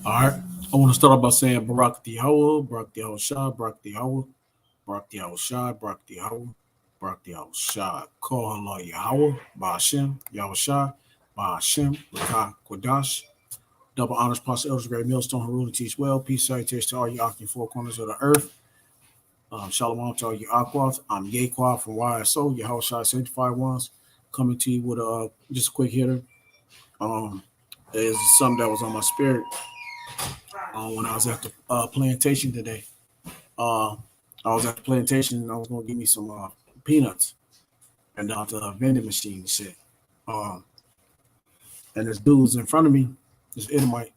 All right. I want to start off by saying Barak Yahweh, Barak Yahweh Shah, Barak Yahweh, Barak Yahweh Shah, Barak Yahweh, Barak Yahweh Shah. Call Allah Yahweh, Ba'ashem, Yahweh Shah, Ba'ashem, Rakah Kodash. Double honors, Pastor Elders, Great Millstone, who rule and teach well. Peace, salutations to all you Akim four corners of the earth. Shalom to all you Aquas. I'm Yaquan from YSO, Yahweh Shah Sanctified Ones, coming to you with just a quick hitter. Is something that was on my spirit when I was at the plantation today. Uh, I was at the plantation and I was gonna give me some peanuts and out the vending machine and shit. Um, and this dude was in front of me, this Edomite.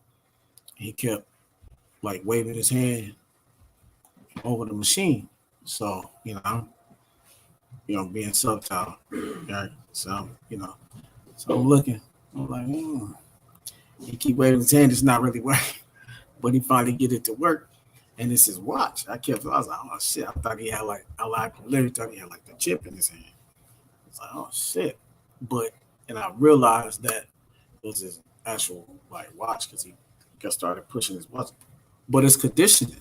He kept like waving his hand over the machine. So being subtle, right? So so I'm looking. I'm like, he keep waving his hand. It's not really working, but he finally get it to work. And it's his watch. I was like, oh shit. I thought he had literally thought he had like the chip in his hand. I was like, oh shit. And I realized that it was his actual like watch because he got started pushing his watch. But it's conditioning,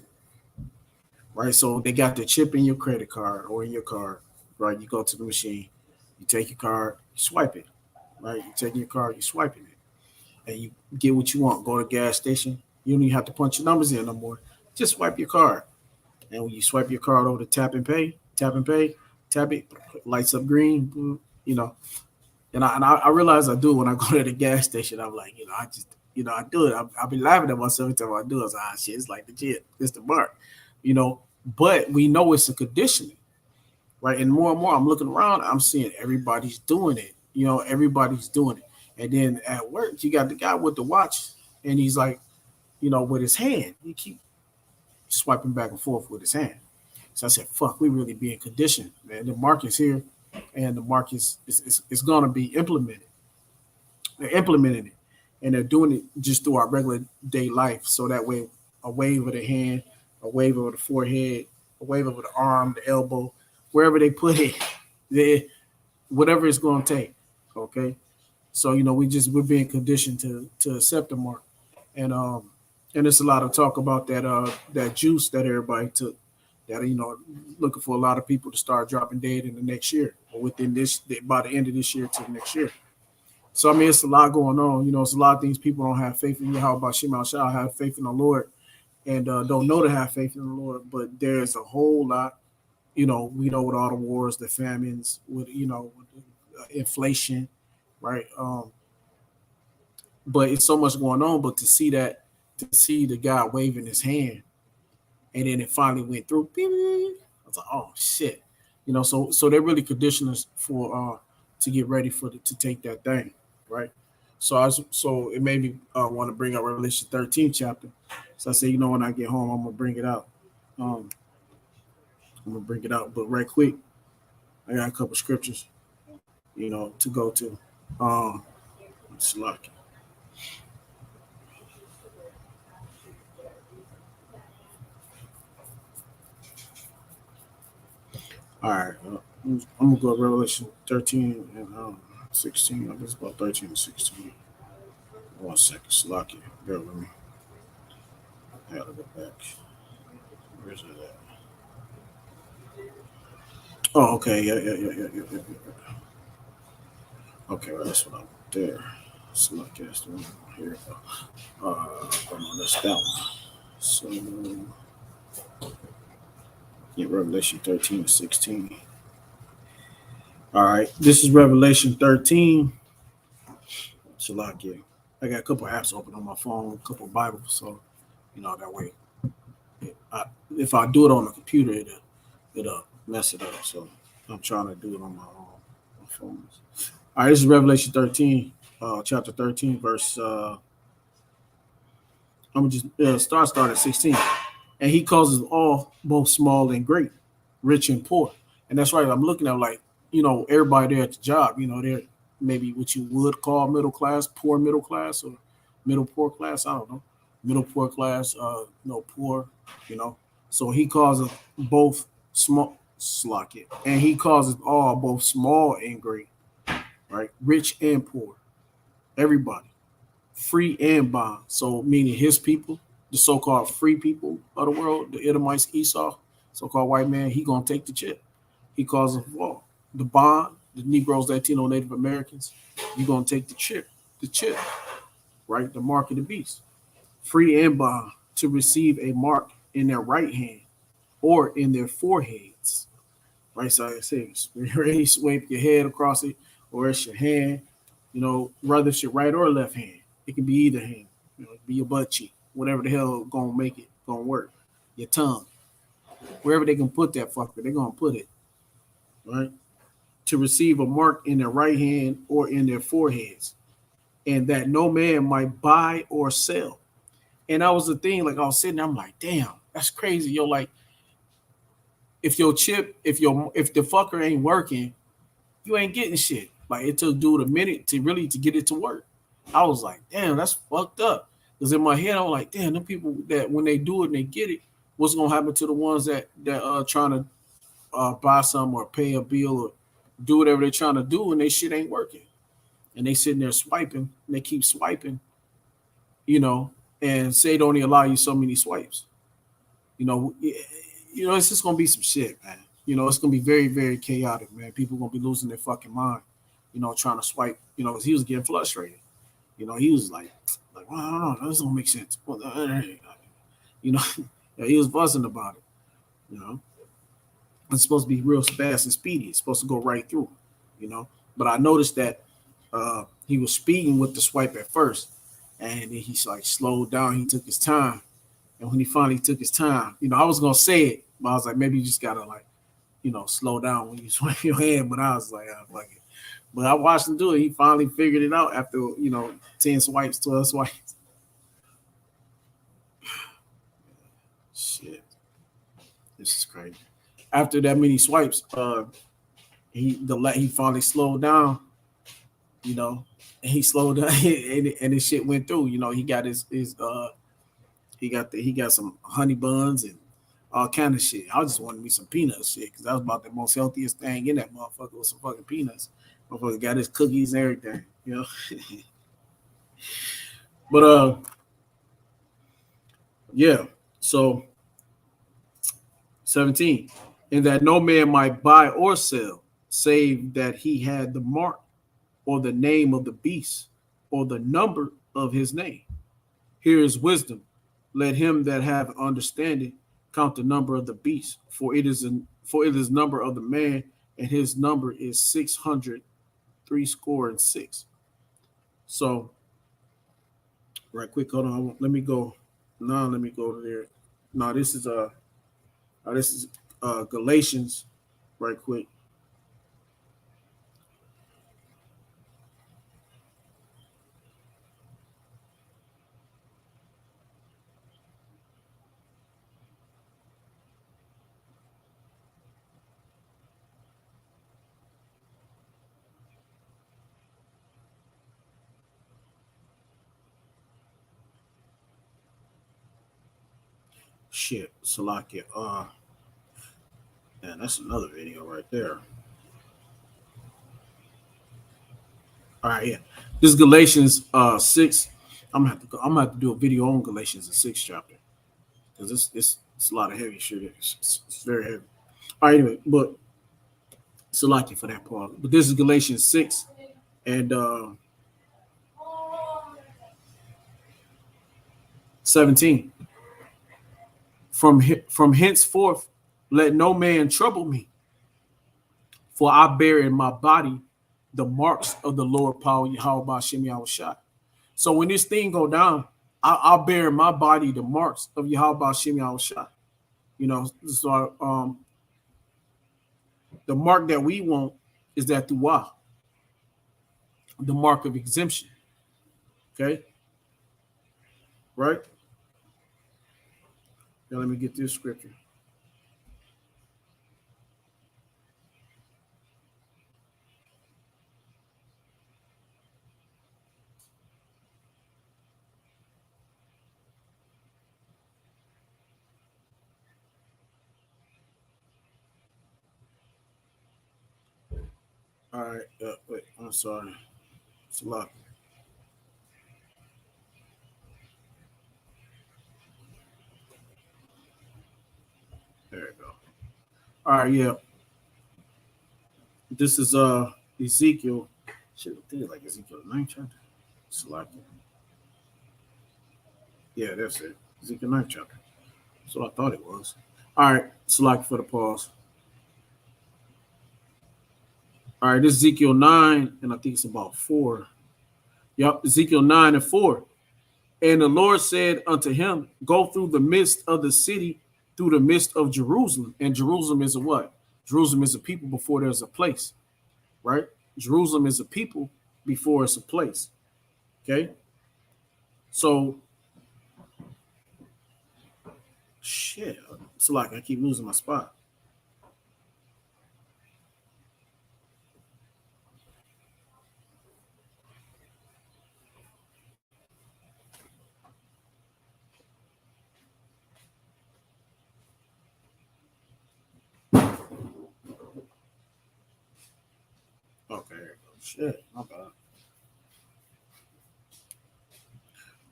right? So they got the chip in your credit card or in your card, right? You go to the machine, you take your card, you swipe it, right? You take your card, you swiping it, and you get what you want. Go to a gas station, you don't even have to punch your numbers in no more. Just swipe your card. And when you swipe your card over to tap and pay, tap it, lights up green, And I realize I do when I go to the gas station. I'm like, I do it. I be laughing at myself every time I do it. I was like, shit, it's like legit. It's the mark, you know. But we know it's a conditioning, right? And more I'm looking around, I'm seeing everybody's doing it. Everybody's doing it. And then at work, you got the guy with the watch, and he's like, with his hand, he keep swiping back and forth with his hand. So I said, fuck, we really being conditioned, man. The mark is here, and the mark is going to be implemented. They're implementing it, and they're doing it just through our regular day life. So that way, a wave of the hand, a wave over the forehead, a wave over the arm, the elbow, wherever they put it, they, whatever it's going to take. Okay, so we're being conditioned to accept the mark, and and there's a lot of talk about that juice that everybody took. That looking for a lot of people to start dropping dead in the next year or within by the end of this year to the next year. So I mean, it's a lot going on. It's a lot of things people don't have faith in. How about Shema Shah have faith in the Lord and don't know to have faith in the Lord, but there's a whole lot. We know with all the wars, the famines, with inflation, right? But it's so much going on. But to see the guy waving his hand, and then it finally went through. I was like, oh shit, So they're really conditioning us for to get ready to take that thing, right? So it made me want to bring up Revelation 13 chapter. So I said, when I get home, I'm gonna bring it out. Um, I'm gonna bring it out, but right quick, I got a couple scriptures, to go to. Um, it's like, all right, I'm gonna go to Revelation 13 and 16. I guess about 13 and 16. 1 second, Slocky. Bear with me. I gotta go back. Where's it at? Oh, okay. Yeah. Okay, well, that's what I'm there. Slocky, that's the one. Here. Oh, no, that's that one. So, yeah, Revelation 13 and 16. All right, this is Revelation 13. Slocky. I got a couple apps open on my phone, a couple Bibles, so that way. I, if I do it on the computer, it'll mess it up. So I'm trying to do it on my phones. All right, this is Revelation 13, chapter 13, verse. I'm gonna just start at 16. And he causes all, both small and great, rich and poor. And that's right. I'm looking at like everybody there at the job. They're maybe what you would call middle class, poor middle class, or middle poor class. I don't know, middle poor class. Poor. You know. So he causes both small, slock it, and he causes all, both small and great, right, rich and poor, everybody, free and bond. So meaning his people, the so-called free people of the world, the Edomites, Esau, so-called white man, he gonna take the chip. He calls them well, the bond, the Negroes, Latino, Native Americans, you gonna take the chip, right? The mark of the beast. Free and bond to receive a mark in their right hand or in their foreheads. Right side of things. You swipe your head across it, or it's your hand, whether it's your right or left hand. It can be either hand. It can be your butt cheek, whatever the hell gonna make it gonna work. Your tongue, wherever they can put that fucker, they're gonna put it, right? To receive a mark in their right hand or in their foreheads, and that no man might buy or sell. And that was the thing. Like I was sitting there, I'm like, damn, that's crazy, yo. Like if your chip, if the fucker ain't working, you ain't getting shit. Like it took dude a minute to get it to work. I was like, damn, that's fucked up. Because in my head, I'm like, damn, them people that when they do it and they get it, what's gonna happen to the ones that trying to buy something or pay a bill or do whatever they're trying to do and they shit ain't working. And they sitting there swiping and they keep swiping, you know, and say it only allow you so many swipes. It's just gonna be some shit, man. It's gonna be very, very chaotic, man. People gonna be losing their fucking mind, trying to swipe. Because he was getting frustrated. He was like, well, I don't know, this don't make sense. You know, he was buzzing about it. You know, it's supposed to be real fast and speedy. It's supposed to go right through. But I noticed that he was speeding with the swipe at first, and then he's like slowed down. He took his time, and when he finally took his time, I was gonna say it, but I was like, maybe you just gotta slow down when you swipe your hand. But I was like, fuck it. But I watched him do it. He finally figured it out after 10 swipes, 12 swipes. Shit, this is crazy. After that many swipes, he finally slowed down. And he slowed down, and his shit went through. He got his he got some honey buns and all kind of shit. I just wanted me some peanuts shit because that was about the most healthiest thing in that motherfucker was some fucking peanuts. Motherfucker got his cookies and everything. But yeah. So 17, and that no man might buy or sell, save that he had the mark or the name of the beast or the number of his name. Here is wisdom. Let him that have understanding count the number of the beast, for it is number of the man, and his number is 600 threescore and six. So, right quick, hold on. Let me go. No, let me go to there. No, this is Galatians. Right quick. Shit, Salakia. Man, that's another video right there. All right, yeah. This is Galatians 6. I'm gonna have to do a video on Galatians the 6th chapter. Because it's a lot of heavy shit. It's very heavy. All right, anyway, but Salaki for that part. But this is Galatians 6 and 17. From henceforth, let no man trouble me, for I bear in my body the marks of the Lord Power Yahweh Shem Yahushua. So when this thing go down, I'll bear in my body the marks of Yahweh Shem Yahushua. So the mark that we want is that Tuah, the mark of exemption. Okay, right? Now let me get this scripture. All right, wait, I'm sorry. It's a lot. There you go. All right, yeah. This is Ezekiel. Shit, I think it's like Ezekiel 9th chapter. Select it. Yeah, that's it. Ezekiel 9th chapter. So I thought it was. All right, select for the pause. All right, this is Ezekiel 9, and I think it's about 4. Yep, Ezekiel 9 and 4. And the Lord said unto him, go through the midst of the city, through the midst of Jerusalem. And Jerusalem is a what? Jerusalem is a people before there's a place, right? Jerusalem is a people before it's a place. Okay. So, shit. It's like I keep losing my spot. Okay. Shit. My bad.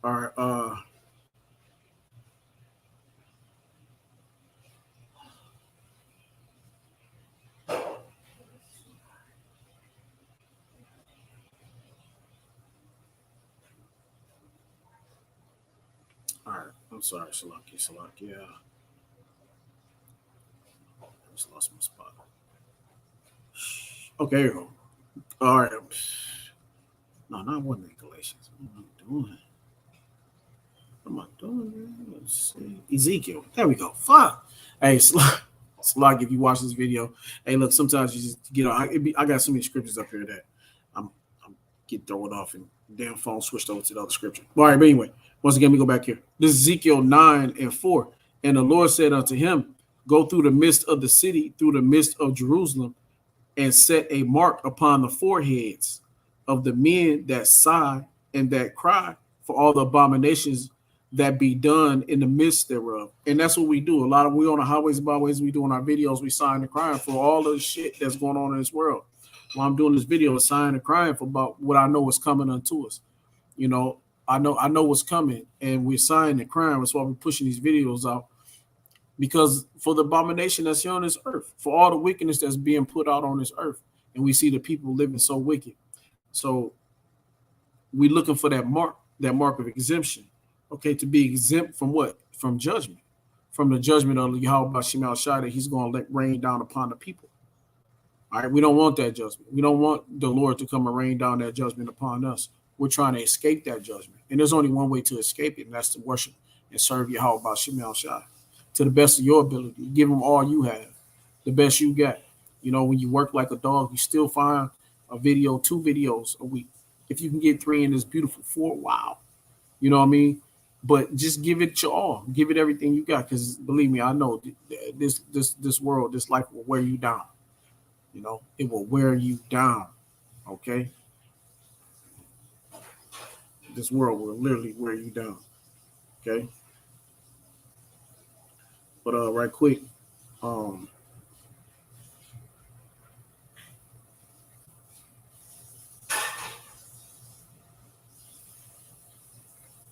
All right. All right. I'm sorry, Salaki. Yeah. I just lost my spot. Okay, here we go. All right. No, not one in Galatians. What am I doing? What am I doing? Let's see. Ezekiel. There we go. Fuck. Hey, Slug, if you watch this video, hey, look, sometimes you just get on. I got so many scriptures up here that I'm get thrown off and damn phone switched over to the other scripture. All right, but anyway, once again, we go back here. This is Ezekiel 9 and 4. And the Lord said unto him, go through the midst of the city, through the midst of Jerusalem, and set a mark upon the foreheads of the men that sigh and that cry for all the abominations that be done in the midst thereof. And that's what we do. A lot of we on the highways and byways, we doing our videos, we sign and crying for all the shit that's going on in this world. While I'm doing this video, sighing and crying for about what I know is coming unto us. You know, I know what's coming, and we're sighing and crying. That's why we're pushing these videos out. Because for the abomination that's here on this earth, for all the wickedness that's being put out on this earth, and we see the people living so wicked. So we're looking for that mark of exemption. Okay, to be exempt from what? From judgment. From the judgment of Yahweh Shemal Shai that he's going to let rain down upon the people. All right, we don't want that judgment. We don't want the Lord to come and rain down that judgment upon us. We're trying to escape that judgment. And there's only one way to escape it, and that's to worship and serve Yahweh Shemal Shai to the best of your ability. Give him all you have, the best you got. You know, when you work like a dog, you still find a video, 2 videos a week. If you can get 3 in this beautiful 4, wow. You know what I mean? But just give it your all. Give it everything you got. Because believe me, I know this world, this life will wear you down. You know, it will wear you down. Okay? This world will literally wear you down. Okay? But right quick,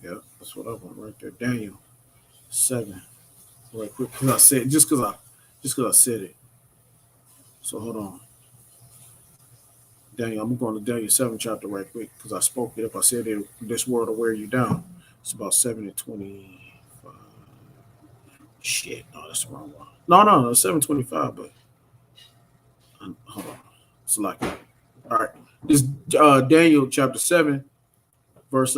yeah, that's what I want right there. Daniel 7. Right quick, because I said because I said it. So hold on. Daniel, I'm going to Daniel 7 chapter right quick because I spoke it. If I said it, this world will wear you down. It's about 7:25. Shit, no, that's the wrong one. No, 7:25. But hold on, it's like all right. This Daniel chapter 7, verse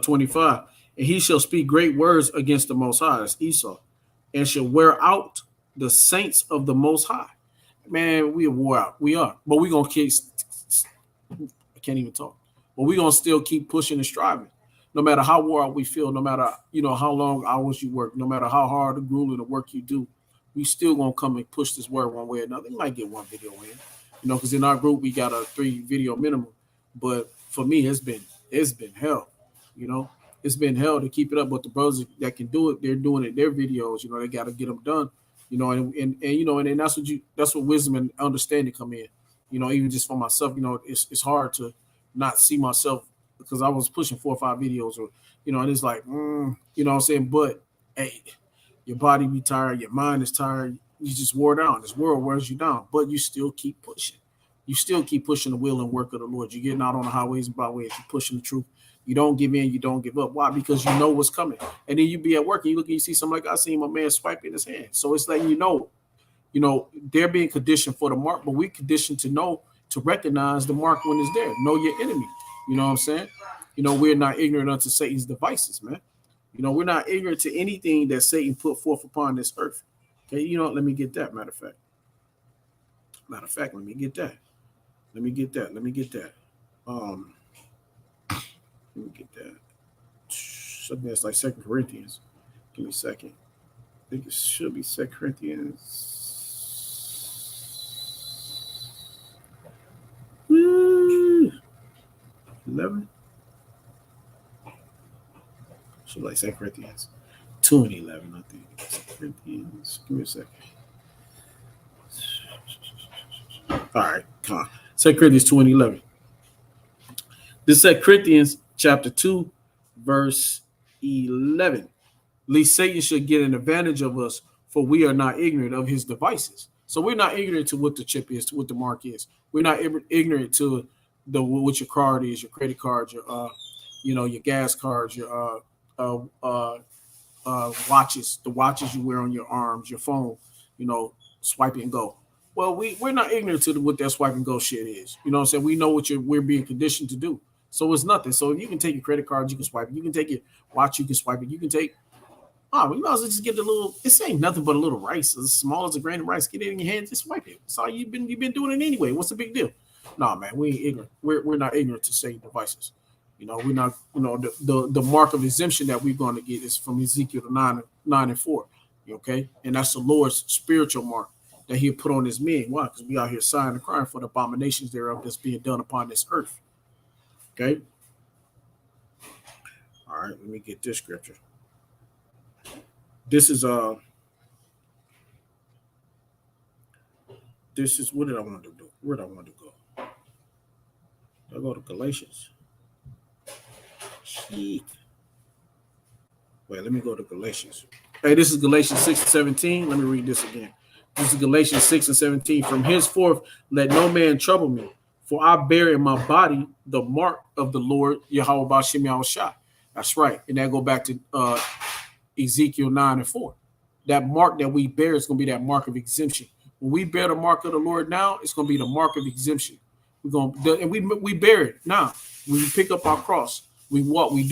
25. And he shall speak great words against the Most High, that's Esau, and shall wear out the saints of the Most High. Man, we are wore out. We are, but we're gonna keep. I can't even talk. But we're gonna still keep pushing and striving, no matter how wore out we feel, no matter how long hours you work, no matter how hard and grueling the work you do. We still gonna come and push this word one way or another. We might get one video in, because in our group we got a 3 video minimum. But for me, it's been hell. It's been hell to keep it up. But the brothers that can do it, they're doing it. Their videos, they got to get them done. And that's what wisdom and understanding come in. Even just for myself, it's hard to not see myself because I was pushing 4 or 5 videos, and it's like, what I'm saying. But hey, Your body be tired. Your mind is tired. You just wore down. This world wears you down, but you still keep pushing. You still keep pushing the will and work of the Lord. You're getting out on the highways and byways. You're pushing the truth. You don't give in. You don't give up. Why? Because you know what's coming. And then you be at work and you look and you see something like I seen my man swiping his hand. So it's letting you know, they're being conditioned for the mark, but we conditioned to know, to recognize the mark when it's there. Know your enemy. You know what I'm saying? You know, we're not ignorant unto Satan's devices, man. You know, we're not ignorant to anything that Satan put forth upon this earth. Okay, you know, let me get that. Matter of fact, let me get that. Let me get that. Let me get that. Let me get that. Something that's like 2 Corinthians. Give me a second. I think it should be 2 Corinthians. 11. Should like 2 Corinthians 2 and 11, I think. 2 Corinthians. Give me a second. All right, come on. 2 Corinthians 2 and 11. This is 2 Corinthians chapter 2, verse 11. Least Satan should get an advantage of us, for we are not ignorant of his devices. So we're not ignorant to what the chip is, to what the mark is. We're not ignorant to what your card is, your credit card, your your gas cards, your watches, the watches you wear on your arms, your phone, swipe and go. Well, we're not ignorant to what that swipe and go shit is. You know what I'm saying? We know what we're being conditioned to do. So it's nothing. So you can take your credit card, you can swipe it. You can take your watch, you can swipe it. You can take, you might as well just get the little, it's ain't nothing but a little rice, as small as a grain of rice. Get it in your hand, just swipe it. That's all you've been doing it anyway. What's the big deal? No, man, we ain't ignorant. We're not ignorant to Satan devices. We're not, the mark of exemption that we're going to get is from Ezekiel 9 and 4. Okay. And that's the Lord's spiritual mark that he'll put on his men. Why? Because we out here sighing and crying for the abominations thereof that's being done upon this earth. Okay. All right. Let me get this scripture. This is what did I want to do? Where did I want to go? Did I go to Galatians? Wait, let me go to Galatians. Hey, this is Galatians 6 and 17. Let me read this again. This is Galatians 6 and 17. From henceforth, let no man trouble me, for I bear in my body the mark of the Lord, Yahweh B'Shem Yahushua. That's right. And that go back to Ezekiel 9 and 4. That mark that we bear is going to be that mark of exemption. When we bear the mark of the Lord now, it's going to be the mark of exemption. We bear it now. When we pick up our cross, we walk, we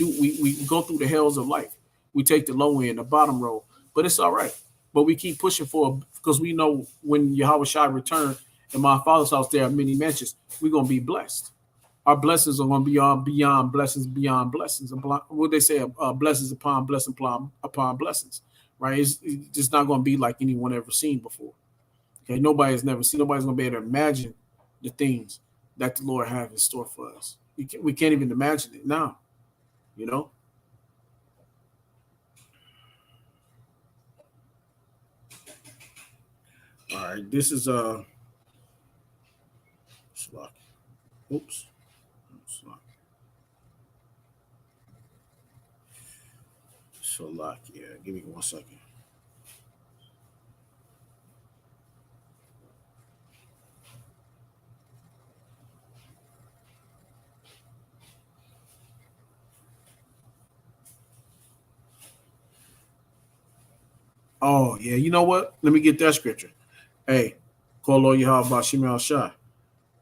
go through the hells of life. We take the low end, the bottom road, but it's all right. But we keep pushing because we know when Yahweh Shai return in my Father's house, there are many mansions. We're going to be blessed. Our blessings are going to be beyond blessings, beyond blessings. What they say, blessings upon blessings upon blessings, right? It's just not going to be like anyone ever seen before. Okay, nobody's never seen. Nobody's going to be able to imagine the things that the Lord has in store for us. We can't even imagine it now, All right, this is oops. Yeah, give me 1 second. Oh, yeah, you know what? Let me get that scripture. Hey, call Lord Yahweh B'Shem Yahushua.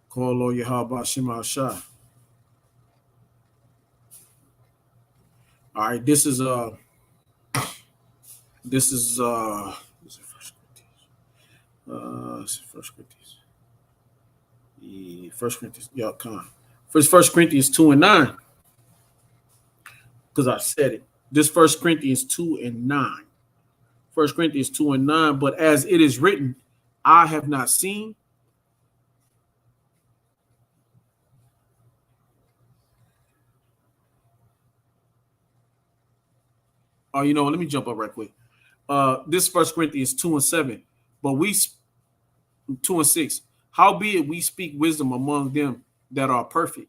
Call Lord Yahweh B'Shem Yahushua. All right, this is First Corinthians. First Corinthians, yeah, come on. First Corinthians 2 and 9. Because I said it. This First Corinthians 2 and 9. First Corinthians 2 and 9. But as it is written, I have not seen. Oh, let me jump up right quick. This First Corinthians 2 and 7. But 2 and 6. Howbeit we speak wisdom among them that are perfect,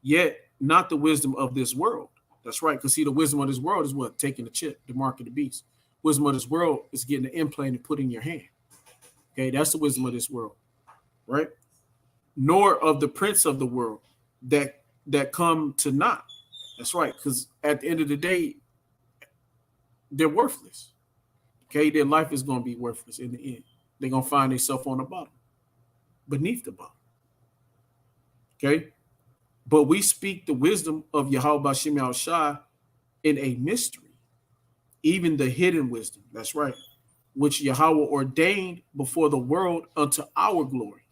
yet not the wisdom of this world. That's right. Because see, the wisdom of this world is what? Taking the chip, the mark of the beast. Wisdom of this world is getting an implant and put in your hand. Okay, that's the wisdom of this world, right? Nor of the prince of the world that come to naught. That's right, because at the end of the day, they're worthless. Okay, their life is going to be worthless in the end. They're going to find themselves on the bottom, beneath the bottom. Okay, but we speak the wisdom of Yahweh Bashim Al-Shai in a mystery, even the hidden wisdom. That's right, which Yahweh ordained before the world unto our glory,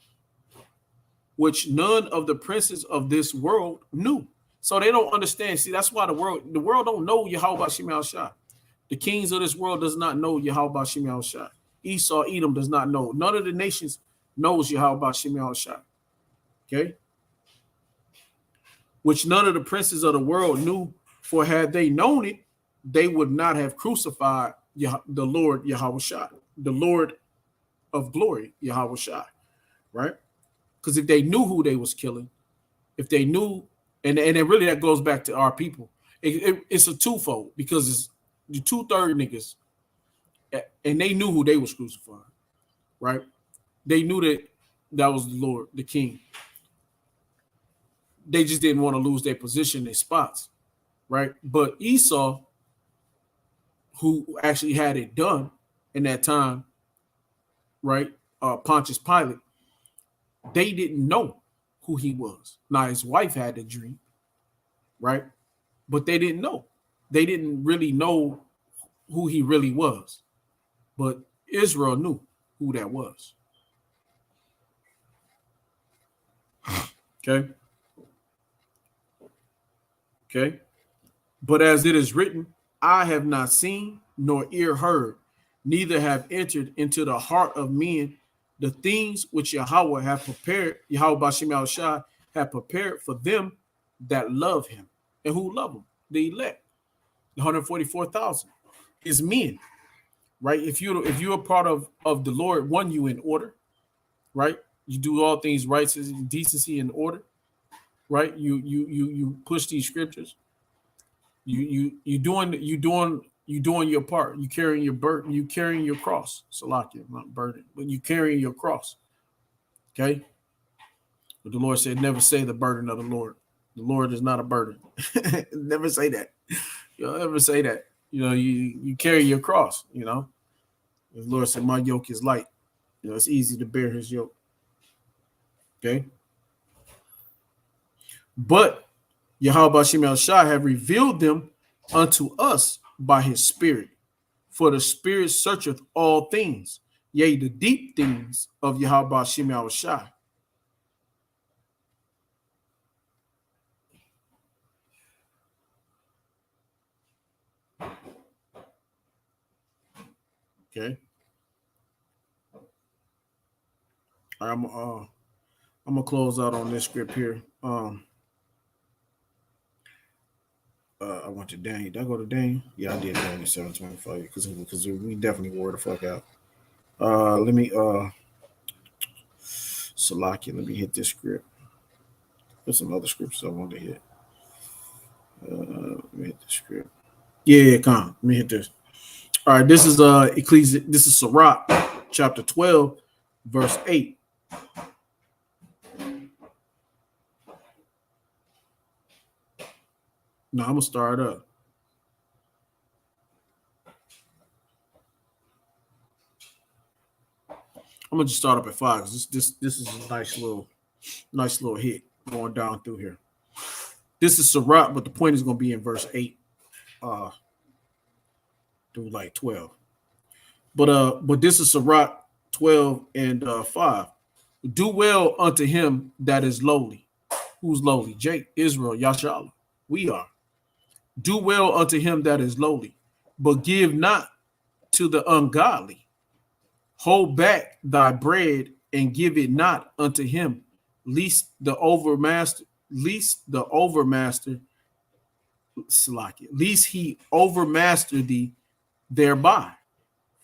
which none of the princes of this world knew. So they don't understand. See, that's why the world don't know Yahweh Bashim Al-Shai. The kings of this world does not know Yahweh Bashim Al-Shai. Esau, Edom does not know. None of the nations knows Yahweh Bashim Al-Shai. Okay? Which none of the princes of the world knew, for had they known it, they would not have crucified the Lord Yahweh Shai, the Lord of glory, Yahweh Shai, right? Because if they knew who they was killing, if they knew, and really that goes back to our people, it's a twofold, because it's the 2/3 niggas, and they knew who they was crucifying, right? They knew that was the Lord, the King. They just didn't want to lose their position, their spots, right? But Esau, who actually had it done in that time, right? Pontius Pilate, they didn't know who he was. Now his wife had the dream, right? But they didn't know. They didn't really know who he really was. But Israel knew who that was. Okay. Okay. But as it is written, I have not seen nor ear heard, neither have entered into the heart of men the things which Yahweh have prepared, Yahweh Bashim Al-Shai have prepared for them that love him. And who love him? The elect, the 144,000 is men, right? If you're a part of the Lord, one, you in order, right? You do all things righteous and decency in order, right? You push these scriptures. You doing your part. You carrying your burden. You carrying your cross. Salakia, not burden, but you carrying your cross. Okay. But the Lord said, never say the burden of the Lord. The Lord is not a burden. Never say that. You'll never say that. You know, you carry your cross. You know, the Lord said, my yoke is light. You know, it's easy to bear his yoke. Okay. But Yahweh Bashim El-Shai have revealed them unto us by his spirit. For the spirit searcheth all things, yea, the deep things of Yahweh Bashim El-Shai. Okay. I'm gonna close out on this script here. I went to Daniel. Did I go to Daniel? Yeah, I did Daniel 7:25 because we definitely wore the fuck out. Let me Salakia, let me hit this script. There's some other scripts I want to hit. Let me hit the script. Yeah, come. Let me hit this. All right, this is this is Sirach, chapter 12, verse 8. No, I'm gonna start up. I'm gonna just start up at 5 because this is a nice little hit going down through here. This is Sirach, but the point is gonna be in verse 8 through like 12. But this is Sirach 12 and 5. Do well unto him that is lowly. Who's lowly? Jake, Israel, Yashala. We are. Do well unto him that is lowly, but give not to the ungodly. Hold back thy bread and give it not unto him, lest the overmaster, least he overmaster thee thereby.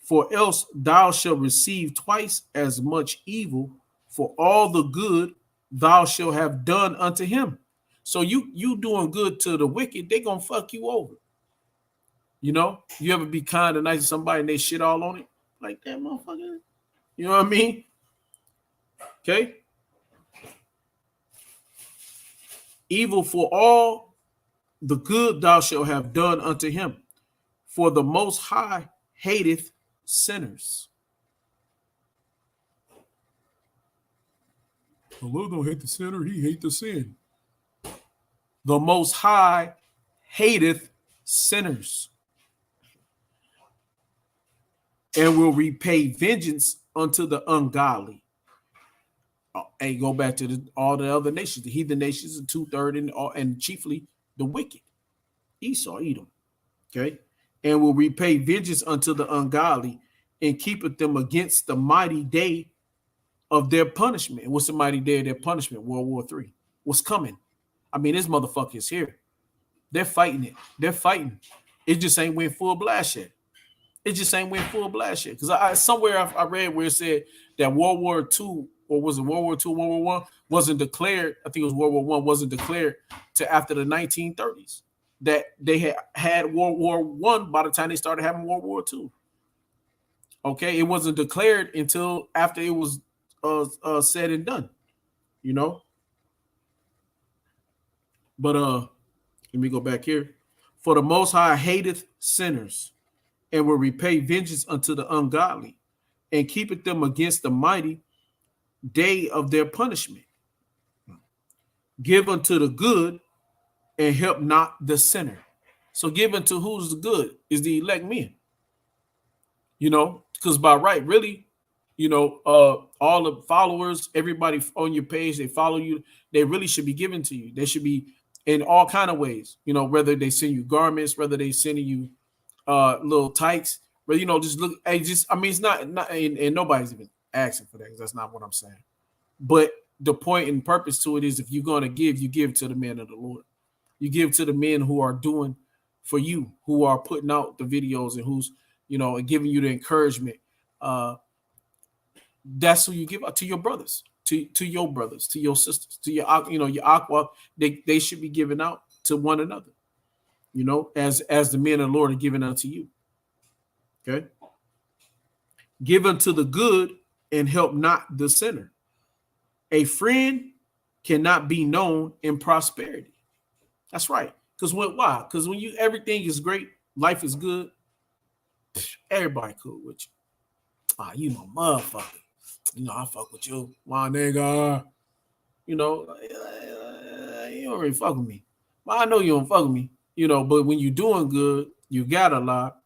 For else thou shalt receive twice as much evil for all the good thou shalt have done unto him. So you doing good to the wicked, they gonna fuck you over. You know, you ever be kind and nice to somebody and they shit all on it? Like that motherfucker. You know what I mean? Okay. Evil for all the good thou shalt have done unto him. For the Most High hateth sinners. The Lord don't hate the sinner, he hate the sin. The Most High hateth sinners, and will repay vengeance unto the ungodly. And go back to all the other nations, the heathen nations, and 2/3, and chiefly the wicked. Esau, Edom. Okay. And will repay vengeance unto the ungodly, and keepeth them against the mighty day of their punishment. And what's the mighty day of their punishment? World War III. What's coming? I mean, this motherfucker is here. They're fighting it. They're fighting. It just ain't went full blast yet. It just ain't went full blast yet. Because somewhere I read where it said that World War II, or was it World War II, World War One, wasn't declared. I think it was World War One wasn't declared to after the 1930s. That they had World War One by the time they started having World War II. Okay, it wasn't declared until after it was said and done. You know. But let me go back here. For the Most High hateth sinners, and will repay vengeance unto the ungodly, and keepeth them against the mighty day of their punishment. Give unto the good, and help not the sinner. So give unto who's the good is the elect men. You know, because by right, really, you know, all the followers, everybody on your page, they follow you, they really should be given to you. They should be in all kind of ways, you know, whether they send you garments, whether they sending you little tights, but you know, just look, hey, just I mean, it's not and nobody's even asking for that, because that's not what I'm saying. But the point and purpose to it is, if you're gonna give, you give to the men of the Lord. You give to the men who are doing for you, who are putting out the videos, and who's, you know, and giving you the encouragement. That's who you give out to, your brothers, to your brothers, to your sisters, to your, you know, your aqua. They should be given out to one another, you know, as the men of the Lord are giving unto you. Okay. Give unto the good, and help not the sinner. A friend cannot be known in prosperity. That's right. Because why? Because when everything is great, life is good, everybody cool with you. You my motherfucker. You know, I fuck with you, my nigga. You know, you don't really fuck with me. Well, I know you don't fuck with me, you know, but when you're doing good, you got a lot,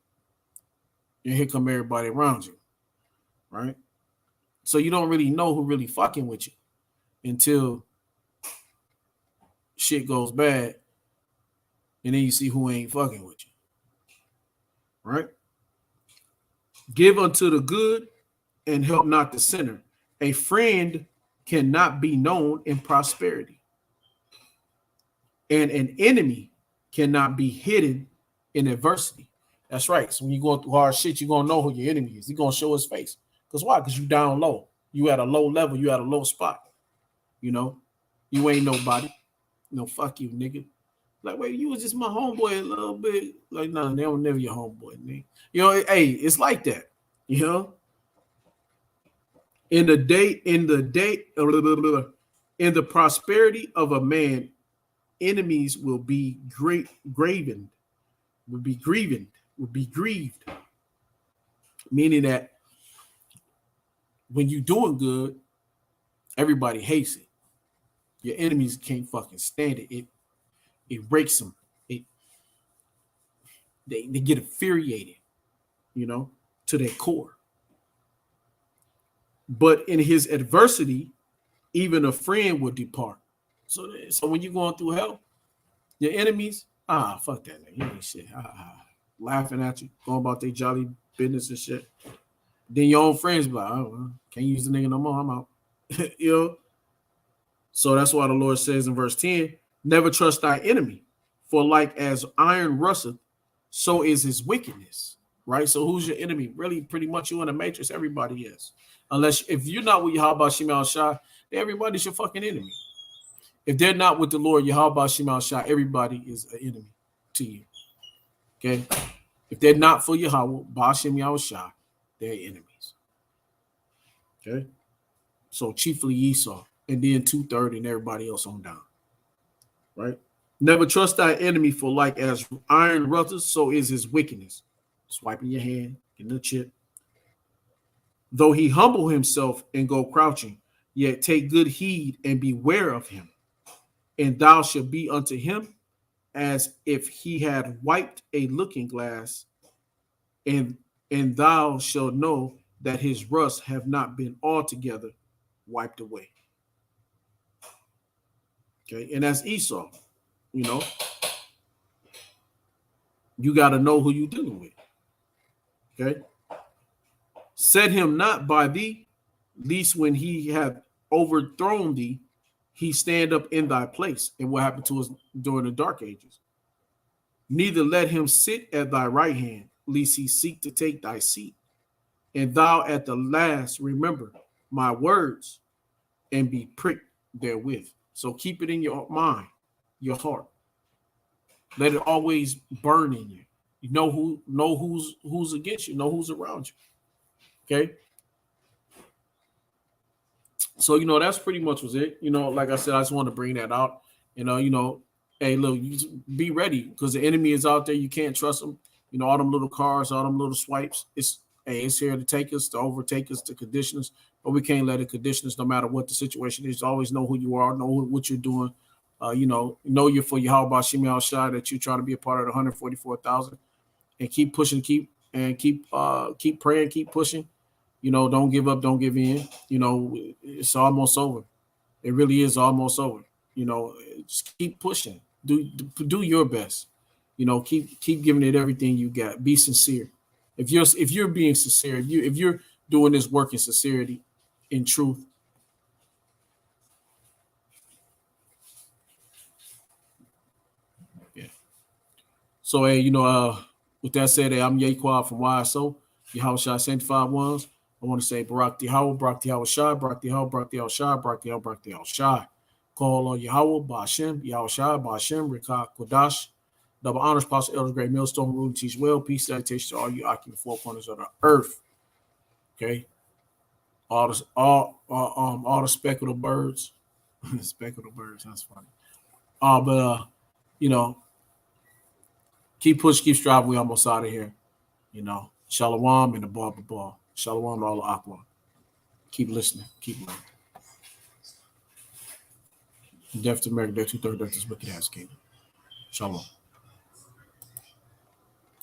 and here come everybody around you, right? So you don't really know who really fucking with you until shit goes bad, and then you see who ain't fucking with you, right? Give unto the good, and help not the sinner. A friend cannot be known in prosperity, and an enemy cannot be hidden in adversity. That's right. So when you're going through hard shit, you're going to know who your enemy is. He's going to show his face. Because why? Because you down low. You at a low level. You at a low spot. You know, you ain't nobody. No, fuck you, nigga. Like, wait, you was just my homeboy a little bit. Like, no, they don't never your homeboy, nigga. You know, hey, it's like that. You know, in the prosperity of a man, enemies will be grieved. Meaning that when you're doing good, everybody hates it. Your enemies can't fucking stand it. It breaks them. They get infuriated, you know, to their core. But in his adversity, even a friend will depart. So when you're going through hell, your enemies, fuck that nigga. He ain't shit. Laughing at you, going about their jolly business and shit. Then your own friends be like, can't use the nigga no more. I'm out. You know? So that's why the Lord says in verse 10, never trust thy enemy, for like as iron rusteth, so is his wickedness. Right? So who's your enemy? Really, pretty much you in the matrix, everybody is. Unless if you're not with Yahweh Shema Shah, everybody's your fucking enemy. If they're not with the Lord Yahweh Shema Shah, everybody is an enemy to you. Okay. If they're not for Yahweh, Ba'ashem Yahushua, they're enemies. Okay? So chiefly Esau, and then 2/3 and everybody else on down. Right? Never trust thy enemy, for like as iron rutters, so is his wickedness. Swiping your hand, getting a chip. Though he humble himself and go crouching, yet take good heed and beware of him. And thou shalt be unto him as if he had wiped a looking glass, and thou shalt know that his rust have not been altogether wiped away. Okay, and that's Esau. You know, you got to know who you're dealing with. Okay, set him not by thee, least when he hath overthrown thee, he stand up in thy place. And what happened to us during the dark ages? Neither let him sit at thy right hand, lest he seek to take thy seat. And thou at the last remember my words and be pricked therewith. So keep it in your mind, your heart. Let it always burn in you. You know who's against you, know who's around you. Okay. So that's pretty much was it. Like I said, I just want to bring that out. Hey, look, you be ready because the enemy is out there. You can't trust them. All them little cars, all them little swipes. It's here to take us, to overtake us, to condition us. But we can't let it condition us no matter what the situation is. Always know who you are, know what you're doing. Know you're for Yahweh Ba'ashem Yahushua, that you try to be a part of the 144,000, and keep pushing, keep praying, keep pushing. Don't give up, don't give in. It's almost over. It really is almost over. Just keep pushing. Do your best. Keep giving it everything you got. Be sincere. If you're being sincere, if you're doing this work in sincerity, in truth. Yeah. So with that said, I'm Yaquad from YSO, Yahushua Sanctified Ones. I want to say Barak Yahweh, Barak Yahushua, Barak Yahweh, Barak Yahushua, Barak Yahweh, Barak Yahushua. Call on Yahweh, Ba'ashem, Yahushua, Ba'ashem, Rikah, Kodash. Double honors, Pastor Elder Great Millstone, rule and teach well. Peace, salutation to all you occupying the four corners of the earth. Okay. All the speckled birds. Speckled birds, that's funny. But keep pushing, keep striving. We almost out of here. Shalom and the ball. Shalom all the aqua. Keep listening. Keep learning. Death to America, death to third, death to this wicked ass kingdom. Shalom.